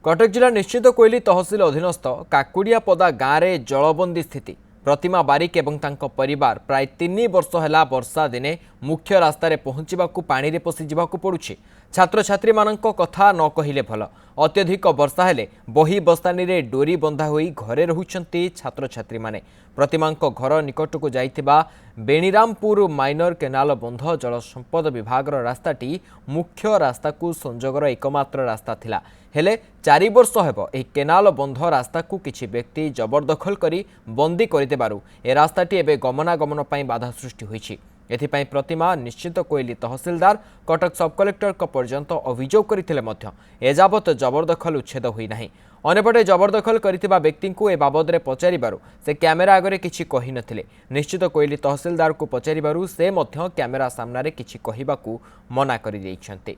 कटक जिला निश्चित कोइली तहसिल अधीनस्थ काकुड़ियापदा गाँव में जलबंदी स्थिति। प्रतिमा बारिक एवं तांको परिवार प्राय 3 वर्ष है वर्षा दिने मुख्य रास्तार पहुंचवाक पानी रे पशि जावाक पड़ुछि। छात्र छात्री मानक कथा न कहिले भल। अत्यधिक वर्षा हेले बही बस्तानी रे डोरी बंधा होई घरे रहुछंती छात्र छात्री माने। प्रतिमा घर निकट को जाइथिबा बेणीरामपुर माइनर केनाल बंध जल संपद विभाग रास्ताटी मुख्य रास्ता को संजोगर एकमात्र रास्ता थिला। हेले 4 वर्ष हेब एही केनाल बंध रास्ता को किछि व्यक्ति जबरदखल करी बंदी करदेबारु ए रास्ताटी एबे गमनागमन पई बाधा सृष्टि होईछि। एथिपाई प्रतिमा निश्चित कोइली तहसिलदार कटक सब कलेक्टर पर्यंत अभियोग करथिले मध्य एजाबत जबरदखल उच्छेद होई नाही। अन्यपटे जबरदखल करथिबा व्यक्ति को ए बाबदरे पचारिबारु से कैमेरा आगरे किछि कहि नथिले। निश्चित कोइली तहसिलदार को पचारिबारु से मध्य कैमेरा सामनारे किछि कहिबाकू मना करि दैछन्ते।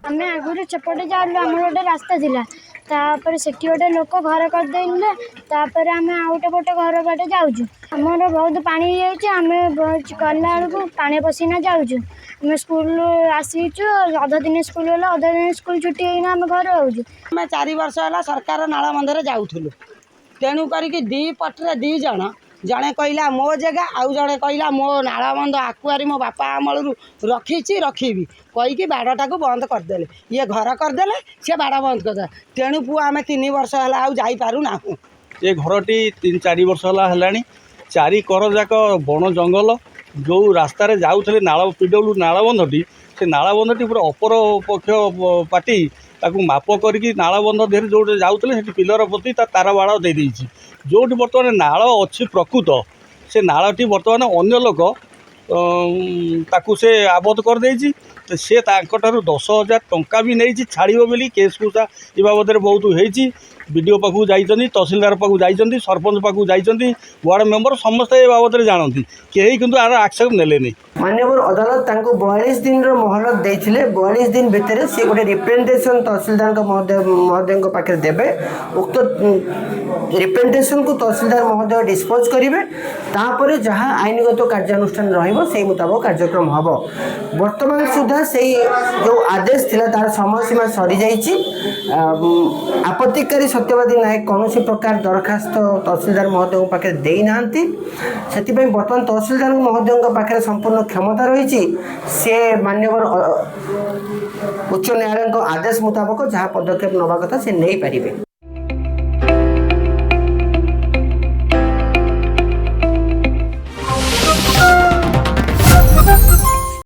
आम आगुरी चपटे जाऊँ आम गोटे रास्ता था सेठी गोटे लोक घर करदे आम आउटे पटे घर बाटे जाऊँ आमर बहुत पानी आम गला बेलू पानी पशिना जाऊँ आम स्कूल आसीचु अधा दिन स्कूल है अधा दिन स्कूल छुट्टी होना आम घर आऊँ आम 4 वर्ष है सरकार नाला बंधे जाऊँ तेणु करी दी पटे 2 जन जड़े कहला मो जगह आउ जड़े कहला मो नाला बंध आकुआरी मो बापा अमल रखी रखी कहीकि बाड़टा को बंद करदे ये घर करदे सी बाड़ बंद करदे तेणु पु आम 3 वर्ष है आउ जापरूना ये घरटी 3-4 वर्ष है 4 कर जाक बण जंगल जो रास्तार जाऊे नाल पीडब्ल्यू नालबंधटी से नालबंधटी पूरा अपर पक्ष पार्टी ताकू माप करके नालबंध देहरे जो जाऊे पिलर प्रति तार बाड़ दे देइछि जोटी बर्तमान नाल अच्छी प्रकृत से नालटी बर्तमान अन्य लोक ताकू से आबद्ध कर देइछि से 10,000 टंका भी नहीं छाड़ो बोली केस कुसा ये बाबद बहुत होती विडीओ पाखु जाइछन्ती तहसिलदार पाखु जाइछन्ती सरपंच पाखु जाइछन्ती वार्ड मेंबर समस्ते ए बाबद जानती कहीं किंतु आर आक्षेप नेले नहीं। माननीय अदालत 42 दिन मोहलत देइथिले 42 दिन भितर से गोटे रिप्रेजेंटेशन तहसिलदार महोदय पाखे देवे उक्त रिप्रेजेंटेशन को तहसिलदार महोदय डिस्पोज करेंगे तापर जहाँ आईनगत कार्यानुष्ठान रहिबो सेही मुताबिक कार्यक्रम हम वर्तमान सुधा से जो आदेश थिला तार समय सीमा सरी जाइछि। आपत्तिकारी सत्यवादी नायक कौन प्रकार दरखास्त तहसिलदार महोदय पाखे दे ना से बर्तमान तहसिलदार महोदय पाखे संपूर्ण क्षमता रही से माननीय उच्च न्यायालय आदेश मुताबक जहाँ पदक्षेप नवा कथा से नहीं पारे।